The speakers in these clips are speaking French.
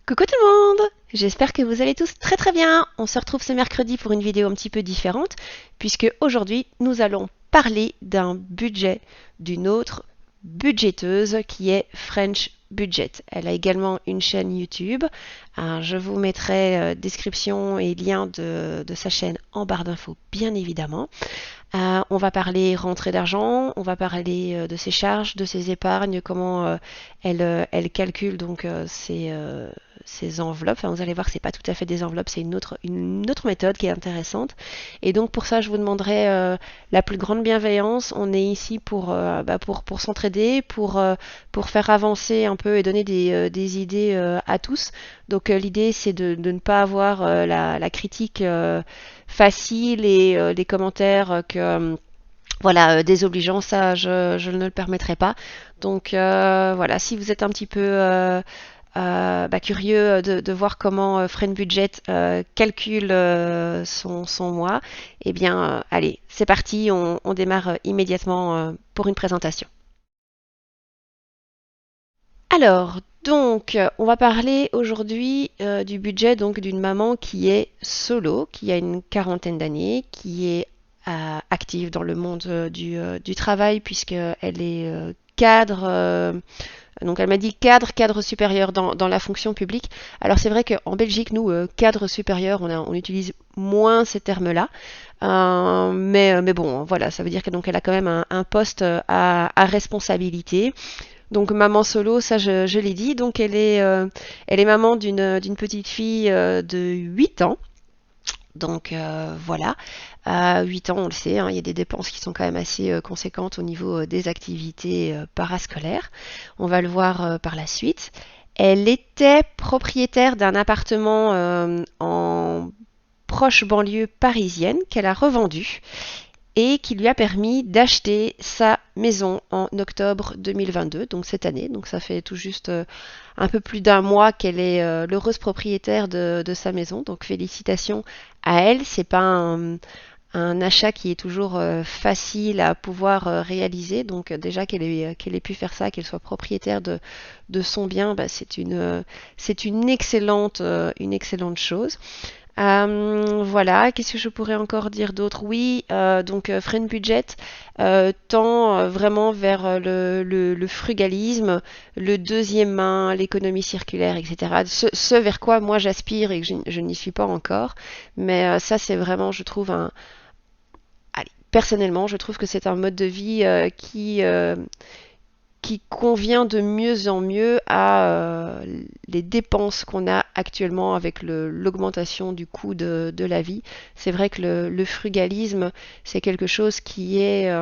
Coucou tout le monde! J'espère que vous allez tous très très bien. On se retrouve ce mercredi pour une vidéo un petit peu différente, puisque aujourd'hui nous allons parler d'un budget d'une autre budgéteuse qui est French Budget. Elle a également une chaîne YouTube. Je vous mettrai description et lien de sa chaîne en barre d'infos, bien évidemment. On va parler rentrée d'argent, on va parler de ses charges, de ses épargnes, comment elle calcule donc ses enveloppes. Enfin, vous allez voir, c'est pas tout à fait des enveloppes, c'est une autre méthode qui est intéressante. Et donc pour ça, je vous demanderai la plus grande bienveillance. On est ici pour s'entraider, pour faire avancer un peu et donner des idées à tous. Donc l'idée, c'est de ne pas avoir la critique facile et les commentaires que voilà, désobligeants, ça je ne le permettrai pas. Donc voilà, si vous êtes un petit peu curieux de voir comment Friend Budget calcule son mois, eh bien allez, c'est parti, on démarre immédiatement pour une présentation. Alors, donc, on va parler aujourd'hui du budget donc d'une maman qui est solo, qui a une quarantaine d'années, qui est active dans le monde du travail puisqu'elle est cadre. Donc elle m'a dit cadre supérieur dans la fonction publique. Alors c'est vrai qu'en Belgique, nous, cadre supérieur, on utilise moins ces termes-là. Mais bon, voilà, ça veut dire que donc elle a quand même un poste à responsabilité. Donc maman solo, ça je l'ai dit. Donc elle est maman d'une petite fille de 8 ans. Donc voilà, à 8 ans, on le sait, hein, il y a des dépenses qui sont quand même assez conséquentes au niveau des activités parascolaires. On va le voir par la suite. Elle était propriétaire d'un appartement en proche banlieue parisienne qu'elle a revendu et qui lui a permis d'acheter sa maison en octobre 2022, donc cette année. Donc ça fait tout juste un peu plus d'un mois qu'elle est l'heureuse propriétaire de sa maison. Donc félicitations à elle. C'est pas un achat qui est toujours facile à pouvoir réaliser. Donc déjà qu'elle ait pu faire ça, qu'elle soit propriétaire de son bien, bah, c'est une excellente chose. Voilà, qu'est-ce que je pourrais encore dire d'autre? Oui, donc Friend Budget tend vraiment vers le frugalisme, le deuxième main, l'économie circulaire, etc. Ce vers quoi moi j'aspire et que je n'y suis pas encore. Mais ça, c'est vraiment, je trouve, allez, personnellement, je trouve que c'est un mode de vie qui convient de mieux en mieux à les dépenses qu'on a actuellement avec l'augmentation du coût de la vie. C'est vrai que le frugalisme, c'est quelque chose qui est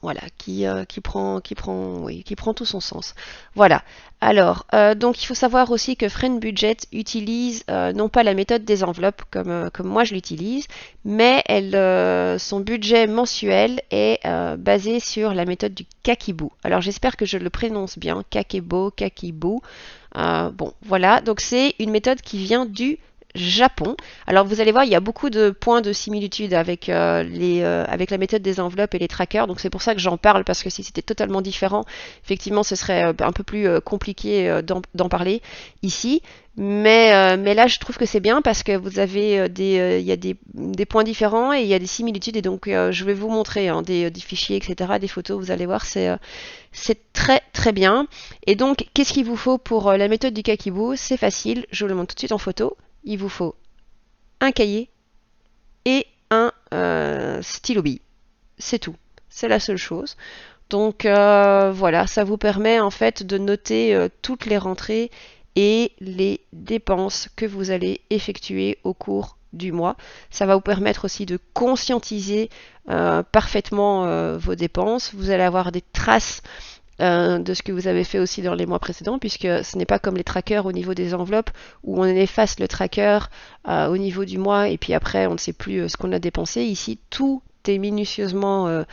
voilà, qui prend tout son sens. Voilà. Alors, donc il faut savoir aussi que Friend Budget utilise non pas la méthode des enveloppes comme moi je l'utilise, mais son budget mensuel est basé sur la méthode du Kakibou. Alors j'espère que je le prononce bien, Kakibou. Bon, voilà. Donc c'est une méthode qui vient du Japon. Alors vous allez voir, il y a beaucoup de points de similitude avec la méthode des enveloppes et les trackers. Donc c'est pour ça que j'en parle, parce que si c'était totalement différent, effectivement, ce serait un peu plus compliqué d'en parler ici. Mais là, je trouve que c'est bien parce que vous avez il y a des points différents et il y a des similitudes. Et donc je vais vous montrer hein, des fichiers, etc., des photos. Vous allez voir, c'est très très bien. Et donc, qu'est-ce qu'il vous faut pour la méthode du Kakibou? C'est facile. Je vous le montre tout de suite en photo. Il vous faut un cahier et un stylo bille. C'est tout. C'est la seule chose. Donc voilà, ça vous permet en fait de noter toutes les rentrées et les dépenses que vous allez effectuer au cours du mois. Ça va vous permettre aussi de conscientiser parfaitement vos dépenses. Vous allez avoir des traces de ce que vous avez fait aussi dans les mois précédents, puisque ce n'est pas comme les trackers au niveau des enveloppes où on efface le tracker au niveau du mois et puis après on ne sait plus ce qu'on a dépensé. Ici, tout est minutieusement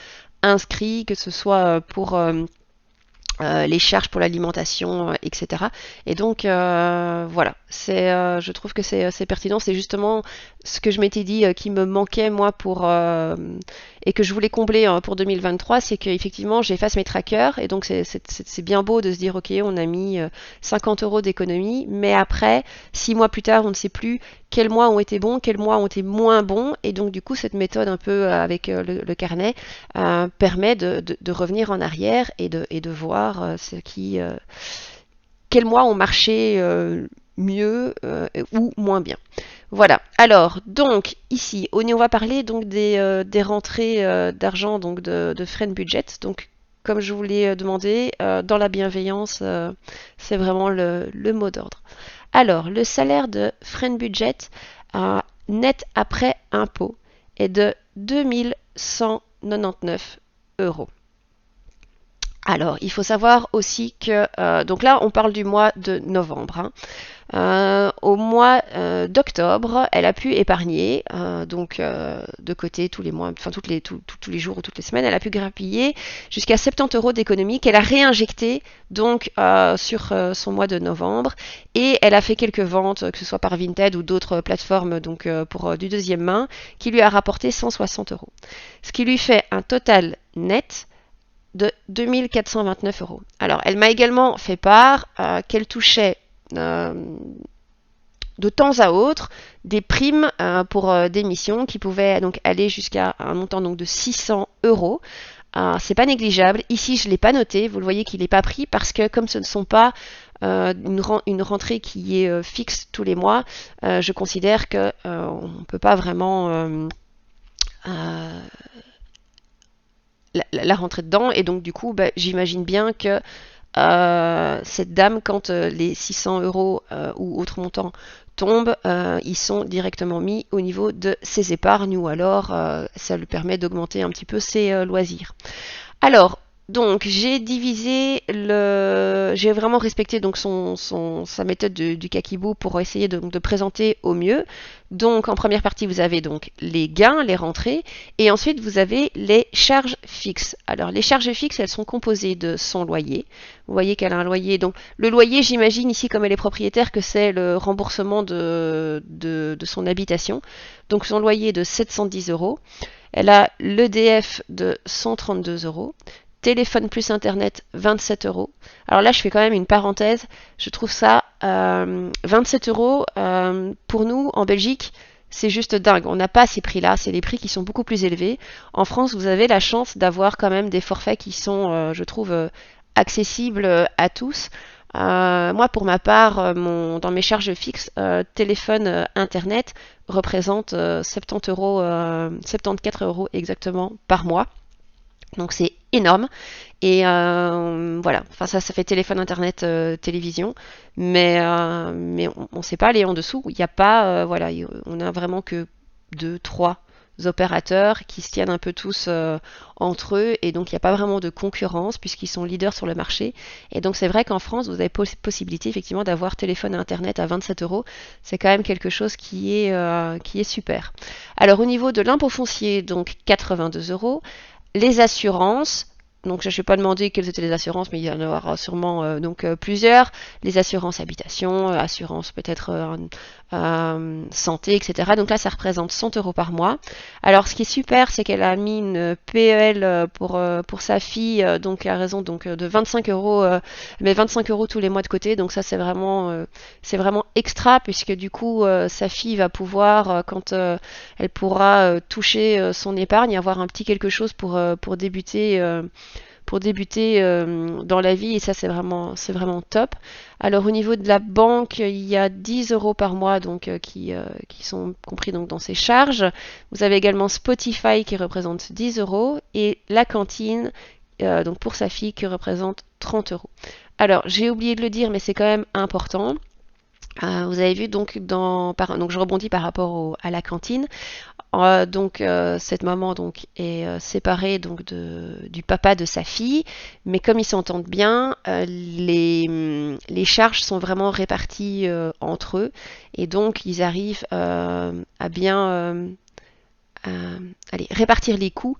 inscrit, que ce soit les charges pour l'alimentation, etc. Et donc voilà, je trouve que c'est pertinent. C'est justement ce que je m'étais dit qui me manquait moi et que je voulais combler pour 2023, c'est qu'effectivement j'efface mes trackers et donc c'est bien beau de se dire ok on a mis 50 euros d'économie, mais après 6 mois plus tard on ne sait plus quels mois ont été bons, quels mois ont été moins bons et donc du coup cette méthode un peu avec le carnet permet de revenir en arrière et de voir quels mois ont marché mieux ou moins bien. Voilà. Alors, donc, ici, on va parler donc des rentrées d'argent, donc de friend budget. Donc, comme je vous l'ai demandé, dans la bienveillance, c'est vraiment le mot d'ordre. Alors, le salaire de friend budget net après impôt est de 2199 euros. Alors, il faut savoir aussi que, donc là, on parle du mois de novembre. Hein. Au mois d'octobre, elle a pu épargner, donc de côté tous les mois, enfin tous les jours ou toutes les semaines, elle a pu grappiller jusqu'à 70 euros d'économie qu'elle a réinjecté donc sur son mois de novembre et elle a fait quelques ventes, que ce soit par Vinted ou d'autres plateformes donc pour du deuxième main, qui lui a rapporté 160 euros. Ce qui lui fait un total net de 2429 euros. Alors, elle m'a également fait part qu'elle touchait euh, de temps à autre des primes pour des missions qui pouvaient donc aller jusqu'à un montant donc de 600 euros. C'est pas négligeable. Ici, je ne l'ai pas noté. Vous le voyez qu'il n'est pas pris parce que comme ce ne sont pas une rentrée qui est fixe tous les mois, je considère que on ne peut pas vraiment euh, la rentrer dedans. Et donc, du coup, bah, j'imagine bien que cette dame, quand les 600 euros ou autres montants tombent, ils sont directement mis au niveau de ses épargnes ou alors ça lui permet d'augmenter un petit peu ses loisirs. Alors, donc j'ai j'ai vraiment respecté donc sa méthode du kakibou pour essayer de présenter au mieux. Donc en première partie vous avez donc les gains, les rentrées, et ensuite vous avez les charges fixes. Alors les charges fixes elles sont composées de son loyer. Vous voyez qu'elle a un loyer. Donc le loyer j'imagine ici comme elle est propriétaire que c'est le remboursement de son habitation. Donc son loyer est de 710 euros. Elle a l'EDF de 132 euros. Téléphone plus Internet, 27 euros. Alors là, je fais quand même une parenthèse. Je trouve ça 27 euros pour nous en Belgique. C'est juste dingue. On n'a pas ces prix-là. C'est des prix qui sont beaucoup plus élevés. En France, vous avez la chance d'avoir quand même des forfaits qui sont, je trouve, accessibles à tous. Moi, pour ma part, dans mes charges fixes, téléphone, internet représente 70 euros, 74 euros exactement par mois. Donc c'est énorme. Et voilà, enfin ça fait téléphone, internet, télévision, mais on ne sait pas aller en dessous. Il n'y a pas, voilà, on a vraiment que deux, trois opérateurs qui se tiennent un peu tous entre eux et donc il n'y a pas vraiment de concurrence puisqu'ils sont leaders sur le marché. Et donc c'est vrai qu'en France vous avez possibilité effectivement d'avoir téléphone et internet à 27 euros. C'est quand même quelque chose qui est super. Alors au niveau de l'impôt foncier, donc 82 euros. Les assurances, donc je ne vais pas demander quelles étaient les assurances, mais il y en aura sûrement plusieurs. Les assurances habitation, assurances peut-être santé, etc. Donc là, ça représente 100 euros par mois. Alors ce qui est super, c'est qu'elle a mis une PEL pour sa fille, donc à raison donc, de 25 euros, mais 25 euros tous les mois de côté. Donc ça, c'est vraiment extra, puisque du coup, sa fille va pouvoir, quand elle pourra toucher son épargne, avoir un petit quelque chose pour débuter dans la vie et ça c'est vraiment top. Alors au niveau de la banque, il y a 10 euros par mois donc qui sont compris donc dans ces charges. Vous avez également Spotify qui représente 10 euros et la cantine donc pour sa fille qui représente 30 euros. Alors j'ai oublié de le dire mais c'est quand même important. Vous avez vu donc je rebondis par rapport à la cantine. Donc cette maman donc est séparée donc du papa de sa fille, mais comme ils s'entendent bien, les charges sont vraiment réparties entre eux et donc ils arrivent à bien répartir les coûts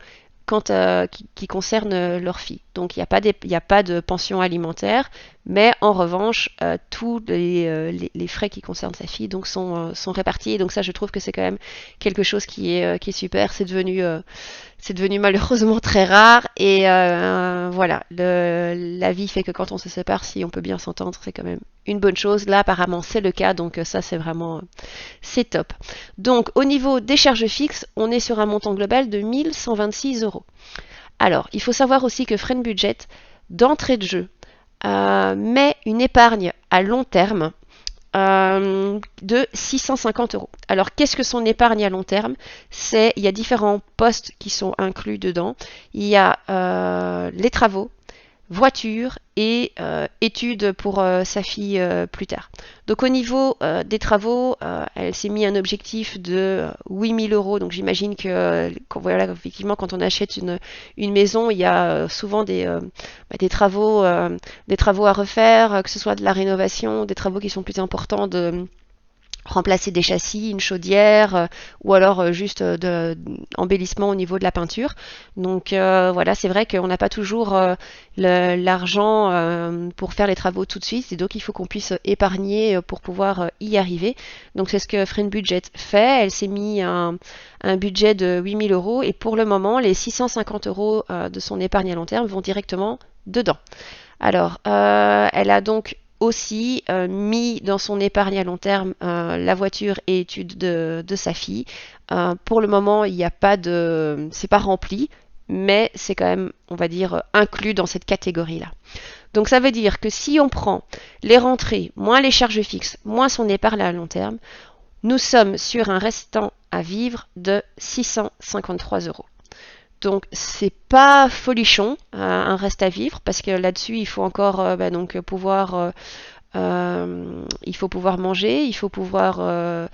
qui concernent leur fille. Donc il y a pas de pension alimentaire, mais en revanche, tous les frais qui concernent sa fille donc sont répartis. Et donc ça, je trouve que c'est quand même quelque chose qui est super. C'est devenu malheureusement très rare. Et voilà, la vie fait que quand on se sépare, si on peut bien s'entendre, c'est quand même une bonne chose. Là, apparemment, c'est le cas. Donc ça, c'est vraiment, c'est top. Donc au niveau des charges fixes, on est sur un montant global de 1126 euros. Alors, il faut savoir aussi que Friend Budget, d'entrée de jeu, met une épargne à long terme de 650 euros. Alors, qu'est-ce que son épargne à long terme? Il y a différents postes qui sont inclus dedans. Il y a les travaux, voiture et études pour sa fille plus tard. Donc au niveau des travaux, elle s'est mis un objectif de 8000 euros. Donc j'imagine que voilà, effectivement, quand on achète une maison, il y a souvent des travaux à refaire, que ce soit de la rénovation, des travaux qui sont plus importants de remplacer des châssis, une chaudière, ou alors juste embellissement au niveau de la peinture. Donc voilà, c'est vrai qu'on n'a pas toujours l'argent pour faire les travaux tout de suite, et donc il faut qu'on puisse épargner pour pouvoir y arriver. Donc c'est ce que Friend Budget fait. Elle s'est mis un budget de 8000 euros, et pour le moment, les 650 euros de son épargne à long terme vont directement dedans. Alors, elle a donc aussi mis dans son épargne à long terme la voiture et études de sa fille. Pour le moment, il n'y a pas de, c'est pas rempli, mais c'est quand même, on va dire, inclus dans cette catégorie-là. Donc ça veut dire que si on prend les rentrées, moins les charges fixes, moins son épargne à long terme, nous sommes sur un restant à vivre de 653 euros. Donc c'est pas folichon, un reste à vivre, parce que là-dessus il faut encore donc pouvoir il faut pouvoir manger, il faut pouvoir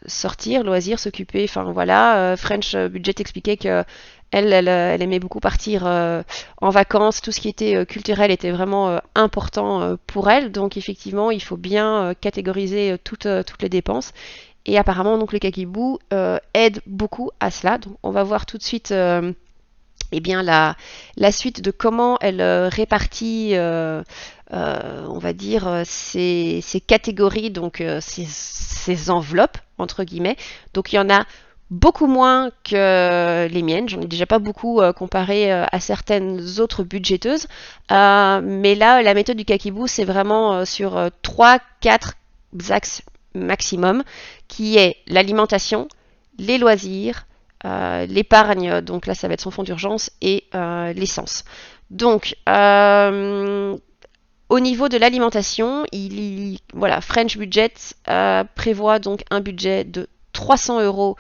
sortir, loisir, s'occuper. Enfin voilà, French Budget expliquait que elle aimait beaucoup partir en vacances. Tout ce qui était culturel était vraiment important pour elle. Donc effectivement, il faut bien catégoriser toutes les dépenses. Et apparemment, donc le Kakibou aide beaucoup à cela. Donc on va voir tout de suite eh bien la suite de comment elle répartit, on va dire, ces catégories, donc ces enveloppes, entre guillemets. Donc il y en a beaucoup moins que les miennes. J'en ai déjà pas beaucoup comparé à certaines autres budgéteuses. Mais là, la méthode du Kakibou, c'est vraiment sur 3-4 axes maximum, qui est l'alimentation, les loisirs, l'épargne, donc là ça va être son fonds d'urgence, et l'essence. Donc au niveau de l'alimentation, voilà, French Budget prévoit donc un budget de 300 euros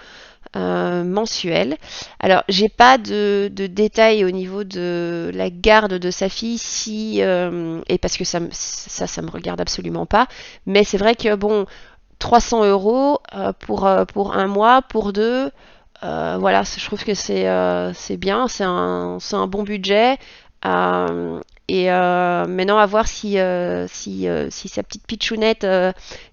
mensuel. Alors, j'ai pas de détails au niveau de la garde de sa fille, et parce que ça me regarde absolument pas. Mais c'est vrai que bon, 300 euros pour un mois, pour deux, voilà, je trouve que c'est bien, c'est un bon budget. Et maintenant, à voir si sa petite pitchounette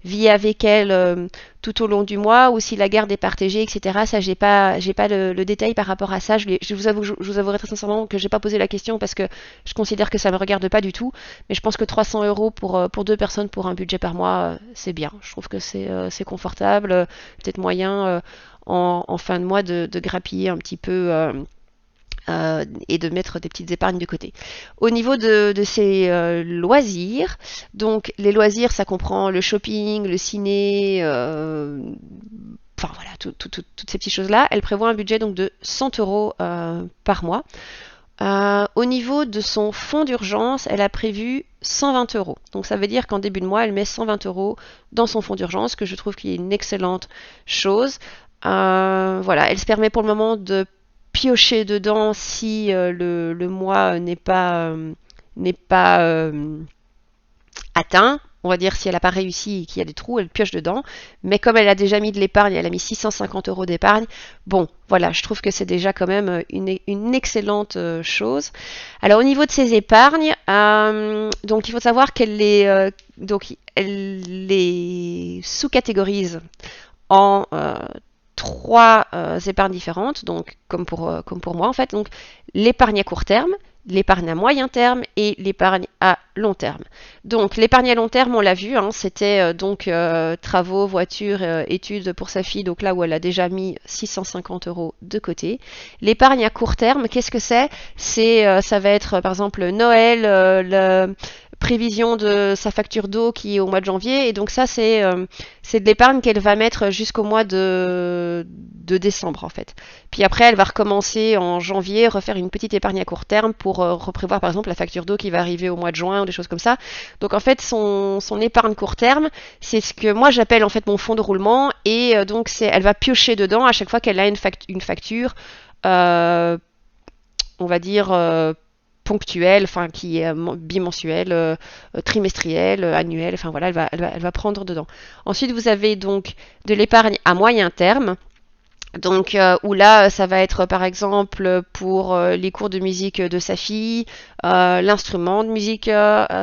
vit avec elle tout au long du mois, ou si la garde est partagée, etc. Ça, j'ai pas le détail par rapport à ça. Je vous avouerai très sincèrement que j'ai pas posé la question, parce que je considère que ça me regarde pas du tout. Mais je pense que 300 euros pour deux personnes pour un budget par mois, c'est bien. Je trouve que c'est confortable. Peut-être moyen en fin de mois de grappiller un petit peu. Et de mettre des petites épargnes de côté. Au niveau de ses loisirs, donc les loisirs, ça comprend le shopping, le ciné, enfin voilà, toutes ces petites choses-là. Elle prévoit un budget donc de 100 euros par mois. Au niveau de son fonds d'urgence, elle a prévu 120 euros. Donc ça veut dire qu'en début de mois, elle met 120 euros dans son fonds d'urgence, que je trouve qu'il est une excellente chose. Voilà, elle se permet pour le moment de piocher dedans si le mois n'est pas atteint. On va dire, si elle n'a pas réussi et qu'il y a des trous, elle pioche dedans. Mais comme elle a déjà mis de l'épargne, elle a mis 650 euros d'épargne. Bon, voilà, je trouve que c'est déjà quand même une excellente chose. Alors au niveau de ses épargnes, donc il faut savoir elle les sous-catégorise en trois épargnes différentes, donc comme pour moi en fait. Donc l'épargne à court terme, l'épargne à moyen terme et l'épargne à long terme. Donc l'épargne à long terme, on l'a vu, hein, c'était travaux, voitures, études pour sa fille, donc là où elle a déjà mis 650 euros de côté. L'épargne à court terme, qu'est-ce que c'est? Ça va être par exemple Noël, le prévision de sa facture d'eau qui est au mois de janvier, et donc ça c'est de l'épargne qu'elle va mettre jusqu'au mois de décembre en fait. Puis après, elle va recommencer en janvier, refaire une petite épargne à court terme pour reprévoir par exemple la facture d'eau qui va arriver au mois de juin ou des choses comme ça. Donc en fait, son épargne court terme, c'est ce que moi j'appelle en fait mon fonds de roulement, et elle va piocher dedans à chaque fois qu'elle a une facture, euh, on va dire ponctuelle, enfin qui est bimensuelle, trimestrielle, annuelle, enfin voilà, elle va prendre dedans. Ensuite, vous avez donc de l'épargne à moyen terme. Donc où là, ça va être par exemple pour les cours de musique de sa fille, l'instrument de musique,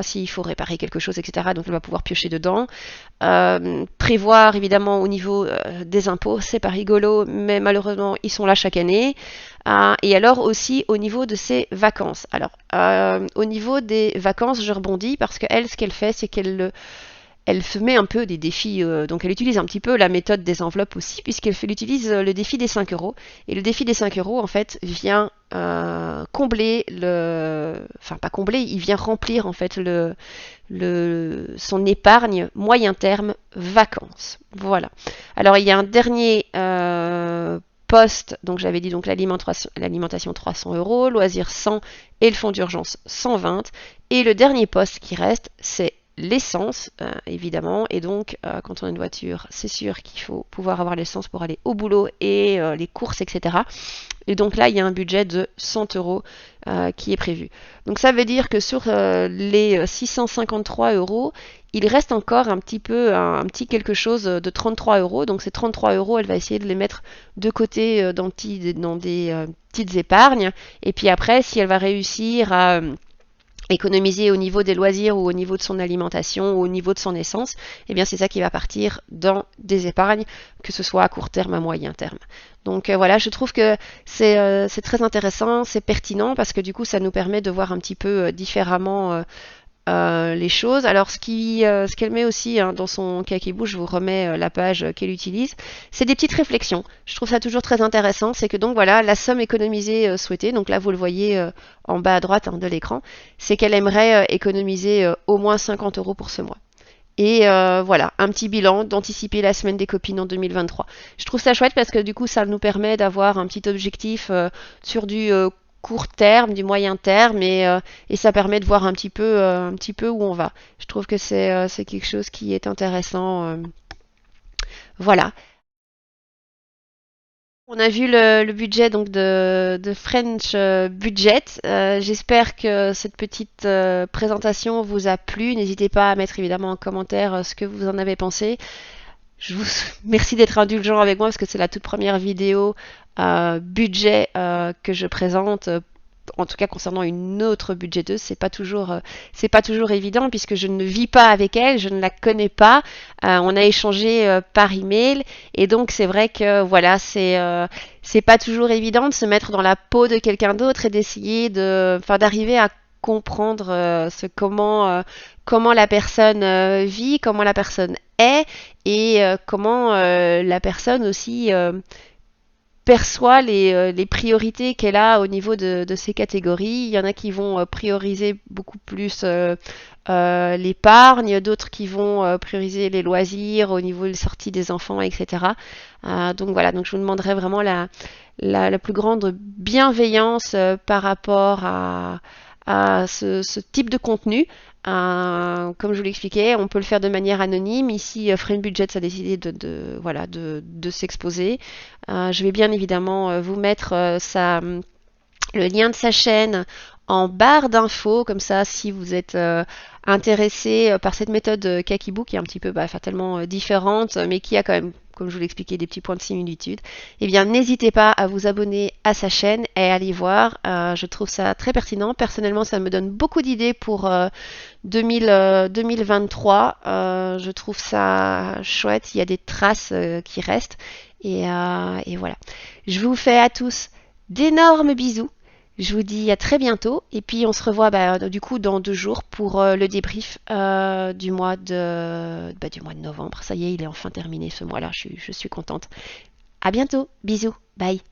s'il faut réparer quelque chose, etc. Donc elle va pouvoir piocher dedans. Prévoir évidemment au niveau des impôts, c'est pas rigolo, mais malheureusement ils sont là chaque année. Et alors aussi au niveau de ses vacances. Alors au niveau des vacances, je rebondis parce qu'elle, ce qu'elle fait, c'est qu'elle se met un peu des défis, donc elle utilise un petit peu la méthode des enveloppes aussi, puisqu'elle utilise le défi des 5 euros. Et le défi des 5 euros, en fait, vient combler enfin pas combler, il vient remplir en fait son épargne moyen terme vacances. Voilà. Alors il y a un dernier poste, donc j'avais dit donc l'alimentation 300 euros, loisirs 100 et le fonds d'urgence 120. Et le dernier poste qui reste, c'est l'essence, évidemment. Et donc, quand on a une voiture, c'est sûr qu'il faut pouvoir avoir l'essence pour aller au boulot et les courses, etc. Et donc là, il y a un budget de 100 euros qui est prévu. Donc ça veut dire que sur les 653 euros, il reste encore un petit peu, un petit quelque chose de 33 euros. Donc ces 33 euros, elle va essayer de les mettre de côté dans des petites épargnes. Et puis après, si elle va réussir à économiser au niveau des loisirs ou au niveau de son alimentation ou au niveau de son essence, eh bien c'est ça qui va partir dans des épargnes, que ce soit à court terme, à moyen terme. Donc voilà, je trouve que c'est très intéressant, c'est pertinent parce que du coup ça nous permet de voir un petit peu différemment les choses. Alors ce qu'elle met aussi hein, dans son Kakeboo, je vous remets la page qu'elle utilise, c'est des petites réflexions. Je trouve ça toujours très intéressant. C'est que donc voilà, la somme économisée souhaitée, donc là vous le voyez en bas à droite hein, de l'écran, c'est qu'elle aimerait économiser au moins 50 euros pour ce mois. Et voilà, un petit bilan d'anticiper la semaine des copines en 2023. Je trouve ça chouette parce que du coup, ça nous permet d'avoir un petit objectif sur du court terme, du moyen terme, et ça permet de voir un petit peu où on va. Je trouve que c'est quelque chose qui est intéressant. Voilà. On a vu le budget donc de French Budget. J'espère que cette petite présentation vous a plu. N'hésitez pas à mettre évidemment en commentaire ce que vous en avez pensé. Je vous merci d'être indulgent avec moi parce que c'est la toute première vidéo budget que je présente. En tout cas concernant une autre budgéteuse, c'est pas toujours évident puisque je ne vis pas avec elle, je ne la connais pas. On a échangé par email et donc c'est vrai que voilà, c'est pas toujours évident de se mettre dans la peau de quelqu'un d'autre et d'essayer enfin d'arriver à comprendre comment la personne vit, comment la personne est et comment la personne aussi perçoit les priorités qu'elle a au niveau de ces catégories. Il y en a qui vont prioriser beaucoup plus l'épargne, d'autres qui vont prioriser les loisirs au niveau des sorties des enfants, etc. Donc voilà, donc je vous demanderai vraiment la plus grande bienveillance par rapport à ce type de contenu. Comme je vous l'expliquais, on peut le faire de manière anonyme. Ici, Friend Budget a décidé voilà, de s'exposer. Je vais bien évidemment vous mettre le lien de sa chaîne en barre d'infos, comme ça si vous êtes intéressé par cette méthode Kakeboo qui est un petit peu fatalement différente, mais qui a quand même, comme je vous l'expliquais, des petits points de similitude, eh bien n'hésitez pas à vous abonner à sa chaîne et à aller voir. Je trouve ça très pertinent. Personnellement, ça me donne beaucoup d'idées pour 2023. Je trouve ça chouette. Il y a des traces qui restent. Et voilà. Je vous fais à tous d'énormes bisous. Je vous dis à très bientôt. Et puis on se revoit du coup dans 2 jours pour le débrief du mois de novembre. Ça y est, il est enfin terminé ce mois-là. Je suis contente. À bientôt. Bisous. Bye.